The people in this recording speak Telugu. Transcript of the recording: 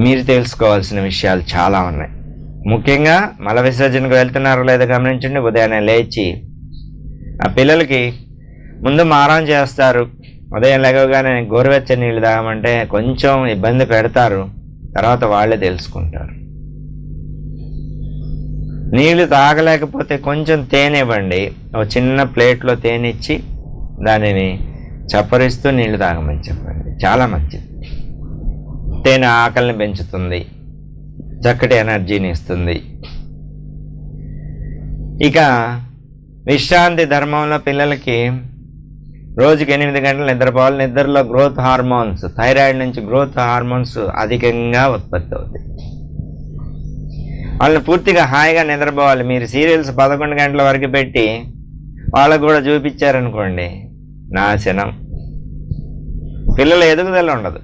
మీరు తెలుసుకోవాల్సిన విషయాలు చాలా ఉన్నాయి. ముఖ్యంగా మల విసర్జనకు వెళ్తున్నారో లేదో గమనించండి. ఉదయాన్నే లేచి ఆ పిల్లలకి ముందు మారం చేస్తారు. ఉదయం లేవగానే గోరువెచ్చని నీళ్ళు తాగమంటే కొంచెం ఇబ్బంది పెడతారు, తర్వాత వాళ్ళే తెలుసుకుంటారు. నీళ్లు తాగలేకపోతే కొంచెం తేనె ఇవ్వండి. ఒక చిన్న ప్లేట్లో తేనె ఇచ్చి దానిని చప్పరిస్తూ నీళ్లు తాగమని చెప్పండి. చాలా మంచిది. తేనె ఆకలిని పెంచుతుంది, చక్కటి ఎనర్జీని ఇస్తుంది. ఇక విశ్రాంతి ధర్మంలో పిల్లలకి రోజుకి 8 గంటలు నిద్రపోవాలి. నిద్రలో గ్రోత్ హార్మోన్స్, థైరాయిడ్ నుంచి గ్రోత్ హార్మోన్స్ అధికంగా ఉత్పత్తి అవుతాయి. వాళ్ళని పూర్తిగా హాయిగా నిద్రపోవాలి. మీరు సీరియల్స్ 11 గంటల వరకు పెట్టి వాళ్ళకు కూడా చూపించారనుకోండి, నాశనం. పిల్లల ఎదుగుదల ఉండదు.